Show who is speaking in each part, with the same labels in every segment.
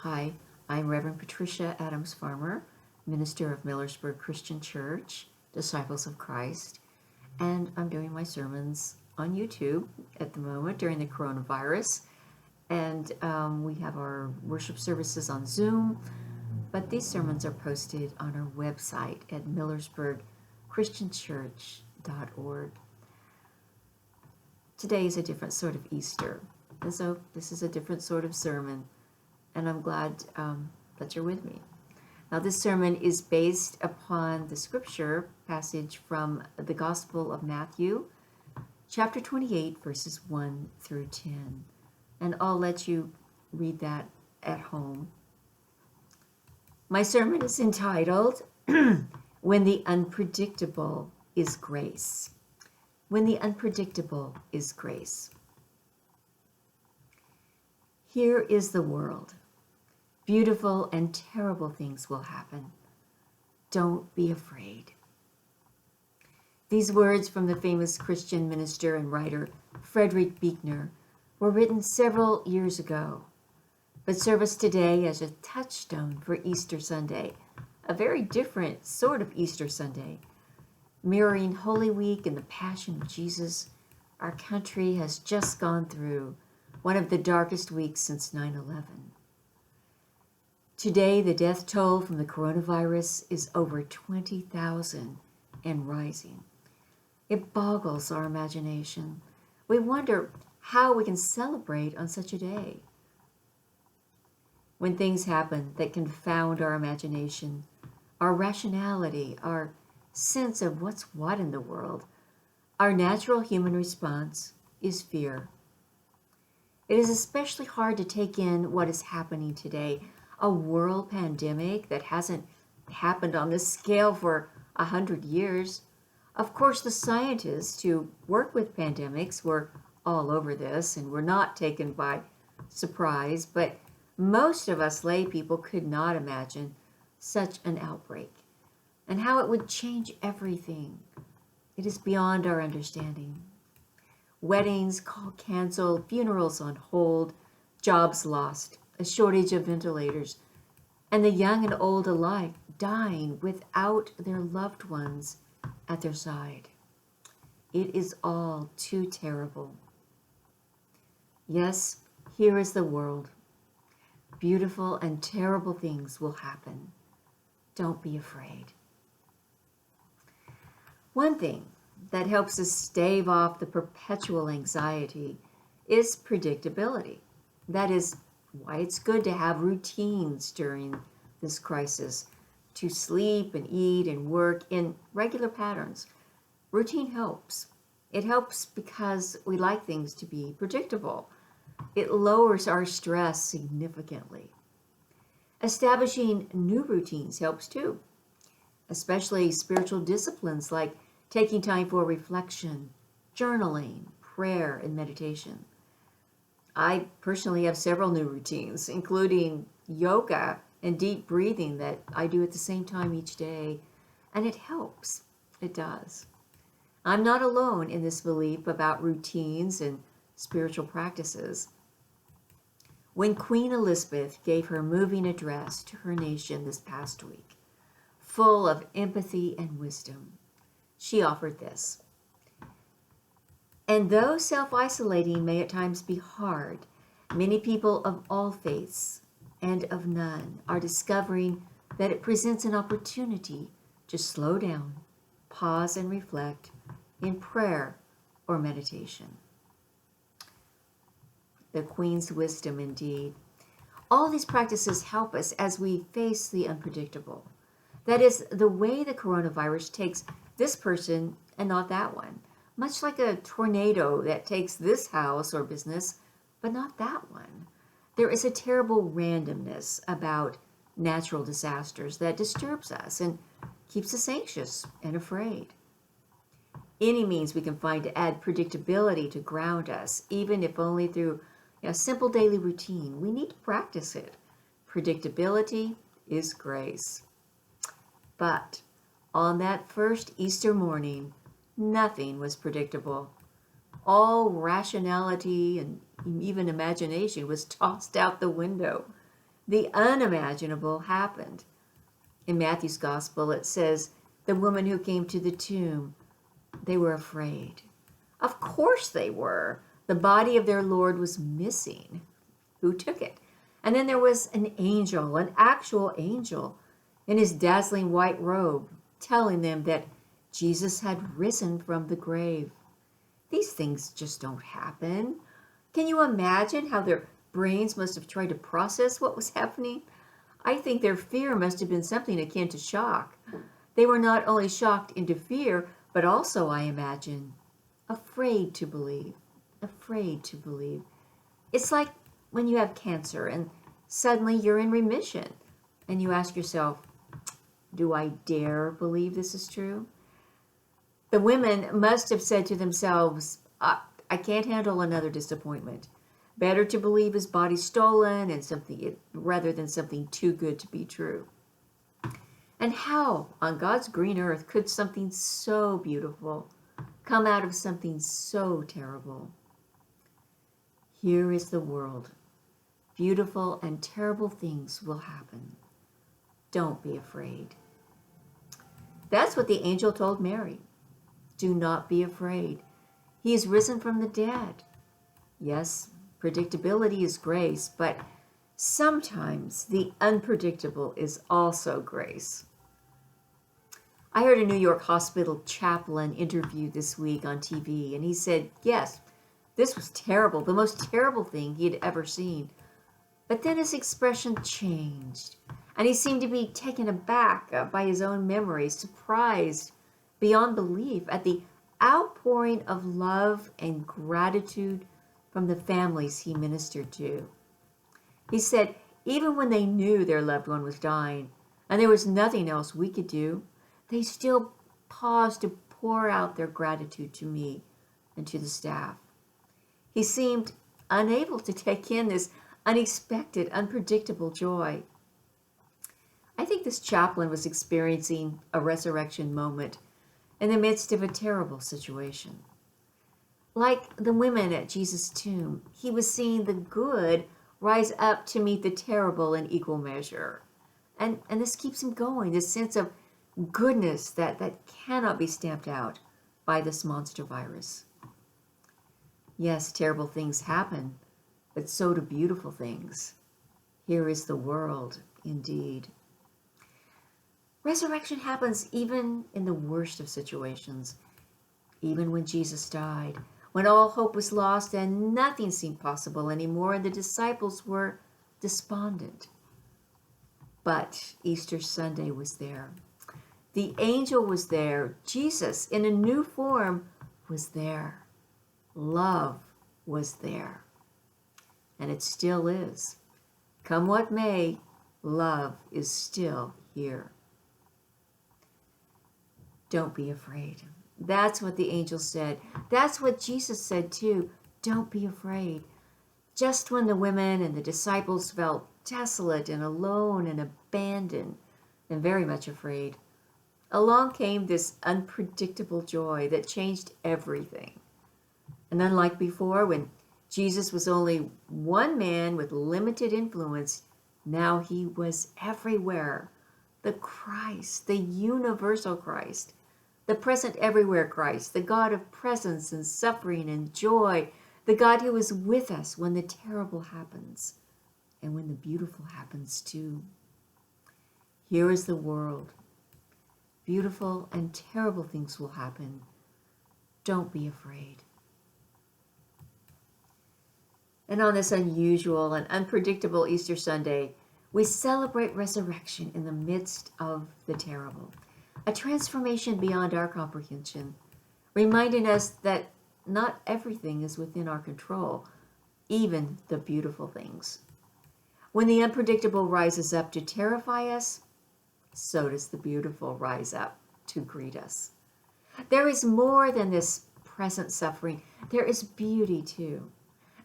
Speaker 1: Hi, I'm Reverend Patricia Adams Farmer, minister of Millersburg Christian Church, Disciples of Christ, and I'm doing my sermons on YouTube at the moment during the coronavirus. And we have our worship services on Zoom, but these sermons are posted on our website at millersburgchristianchurch.org. Today is a different sort of Easter, and so this is a different sort of sermon, and I'm glad that you're with me. Now, this sermon is based upon the scripture passage from the Gospel of Matthew, chapter 28, verses 1 through 10. And I'll let you read that at home. My sermon is entitled, When the Unpredictable is Grace. When the unpredictable is grace. Here is the world. Beautiful and terrible things will happen. Don't be afraid. These words from the famous Christian minister and writer Frederick Buechner were written several years ago, but serve us today as a touchstone for Easter Sunday, a very different sort of Easter Sunday. Mirroring Holy Week and the Passion of Jesus, our country has just gone through one of the darkest weeks since 9/11. Today, the death toll from the coronavirus is over 20,000 and rising. It boggles our imagination. We wonder how we can celebrate on such a day. When things happen that confound our imagination, our rationality, our sense of what's what in the world, our natural human response is fear. It is especially hard to take in what is happening today, a world pandemic that hasn't happened on this scale for 100 years. Of course, the scientists who work with pandemics were all over this and were not taken by surprise, but most of us lay people could not imagine such an outbreak and how it would change everything. It is beyond our understanding. Weddings canceled, funerals on hold, jobs lost, a shortage of ventilators, and the young and old alike dying without their loved ones at their side. It is all too terrible. Yes, here is the world. Beautiful and terrible things will happen. Don't be afraid. One thing that helps us stave off the perpetual anxiety is predictability. That is why it's good to have routines during this crisis, to sleep and eat and work in regular patterns. Routine helps. It helps because we like things to be predictable. It lowers our stress significantly. Establishing new routines helps too, especially spiritual disciplines like taking time for reflection, journaling, prayer, and meditation. I personally have several new routines, including yoga and deep breathing that I do at the same time each day, and it helps. It does. I'm not alone in this belief about routines and spiritual practices. When Queen Elizabeth gave her moving address to her nation this past week, full of empathy and wisdom, she offered this. And though self-isolating may at times be hard, many people of all faiths and of none are discovering that it presents an opportunity to slow down, pause, and reflect in prayer or meditation. The Queen's wisdom indeed. All these practices help us as we face the unpredictable. That is, the way the coronavirus takes this person and not that one. Much like a tornado that takes this house or business, but not that one. There is a terrible randomness about natural disasters that disturbs us and keeps us anxious and afraid. Any means we can find to add predictability to ground us, even if only through a simple daily routine, we need to practice it. Predictability is grace. But on that first Easter morning, nothing was predictable. All rationality and even imagination was tossed out the window. The unimaginable happened. In Matthew's gospel, it says, the woman who came to the tomb, they were afraid. Of course they were. The body of their Lord was missing. Who took it? And then there was an angel, an actual angel, in his dazzling white robe, telling them that Jesus had risen from the grave. These things just don't happen. Can you imagine how their brains must have tried to process what was happening? I think their fear must have been something akin to shock. They were not only shocked into fear, but also, I imagine, afraid to believe. Afraid to believe. It's like when you have cancer and suddenly you're in remission and you ask yourself, do I dare believe this is true? The women must have said to themselves, I can't handle another disappointment. Better to believe his body stolen and something rather than something too good to be true. And how on God's green earth could something so beautiful come out of something so terrible? Here is the world. Beautiful and terrible things will happen. Don't be afraid. That's what the angel told Mary. Do not be afraid. He is risen from the dead. Yes, predictability is grace, but sometimes the unpredictable is also grace. I heard a New York hospital chaplain interviewed this week on TV, and he said, yes, this was terrible, the most terrible thing he had ever seen. But then his expression changed, and he seemed to be taken aback by his own memory, surprised beyond belief at the outpouring of love and gratitude from the families he ministered to. He said, even when they knew their loved one was dying, and there was nothing else we could do, they still paused to pour out their gratitude to me and to the staff. He seemed unable to take in this unexpected, unpredictable joy. I think this chaplain was experiencing a resurrection moment in the midst of a terrible situation. Like the women at Jesus' tomb, he was seeing the good rise up to meet the terrible in equal measure. And this keeps him going, this sense of goodness that cannot be stamped out by this monster virus. Yes, terrible things happen, but so do beautiful things. Here is the world, indeed. Resurrection happens even in the worst of situations, even when Jesus died, when all hope was lost and nothing seemed possible anymore, and the disciples were despondent. But Easter Sunday was there. The angel was there. Jesus, in a new form, was there. Love was there. And it still is. Come what may, love is still here. Don't be afraid. That's what the angel said. That's what Jesus said too. Don't be afraid. Just when the women and the disciples felt desolate and alone and abandoned and very much afraid, along came this unpredictable joy that changed everything. And unlike before, when Jesus was only one man with limited influence, now he was everywhere. The Christ, the universal Christ, the present everywhere Christ, the God of presence and suffering and joy, the God who is with us when the terrible happens and when the beautiful happens too. Here is the world. Beautiful and terrible things will happen. Don't be afraid. And on this unusual and unpredictable Easter Sunday, we celebrate resurrection in the midst of the terrible, a transformation beyond our comprehension, reminding us that not everything is within our control, even the beautiful things. When the unpredictable rises up to terrify us, so does the beautiful rise up to greet us. There is more than this present suffering. There is beauty too,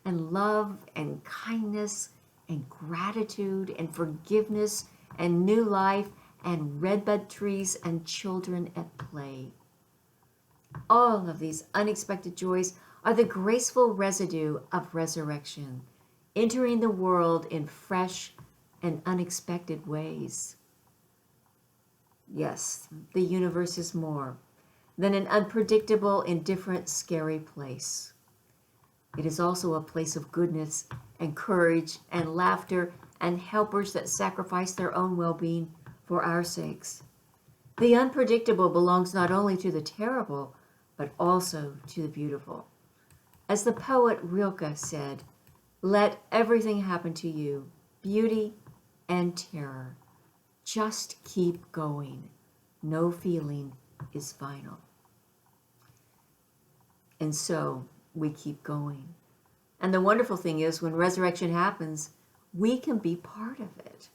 Speaker 1: and love and kindness and gratitude and forgiveness and new life and redbud trees and children at play. All of these unexpected joys are the graceful residue of resurrection, entering the world in fresh, and unexpected ways. Yes, the universe is more than an unpredictable, indifferent, scary place. It is also a place of goodness and courage and laughter and helpers that sacrifice their own well-being for our sakes. The unpredictable belongs not only to the terrible, but also to the beautiful. As the poet Rilke said, let everything happen to you, beauty and terror. Just keep going. No feeling is final. And so we keep going. And the wonderful thing is, when resurrection happens, we can be part of it.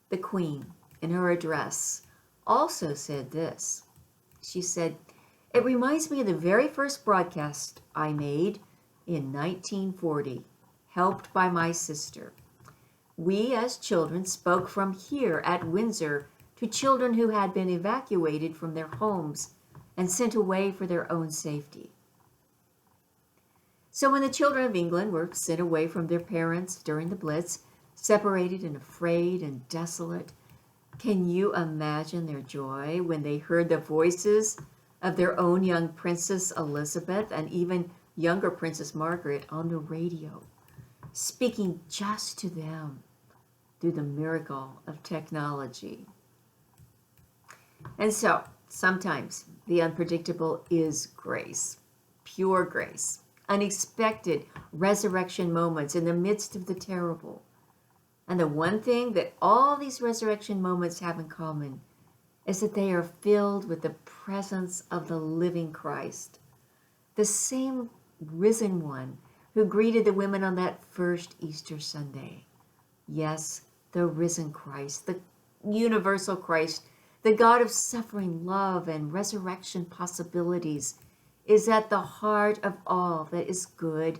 Speaker 1: The Queen, in her address, also said this. She said, "It reminds me of the very first broadcast I made in 1940, helped by my sister. We as children spoke from here at Windsor to children who had been evacuated from their homes and sent away for their own safety. So when the children of England were sent away from their parents during the Blitz, separated and afraid and desolate, can you imagine their joy when they heard the voices of their own young Princess Elizabeth and even younger Princess Margaret on the radio, speaking just to them through the miracle of technology?" And so, sometimes the unpredictable is grace, pure grace, unexpected resurrection moments in the midst of the terrible. And the one thing that all these resurrection moments have in common is that they are filled with the presence of the living Christ, the same risen one who greeted the women on that first Easter Sunday. Yes, the risen Christ, the universal Christ, the God of suffering, love, and resurrection possibilities, is at the heart of all that is good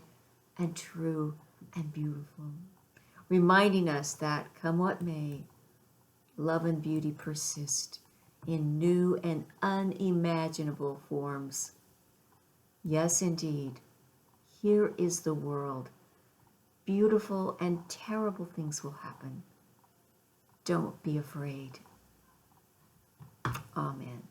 Speaker 1: and true and beautiful, reminding us that, come what may, love and beauty persist in new and unimaginable forms. Yes, indeed, here is the world. Beautiful and terrible things will happen. Don't be afraid. Amen.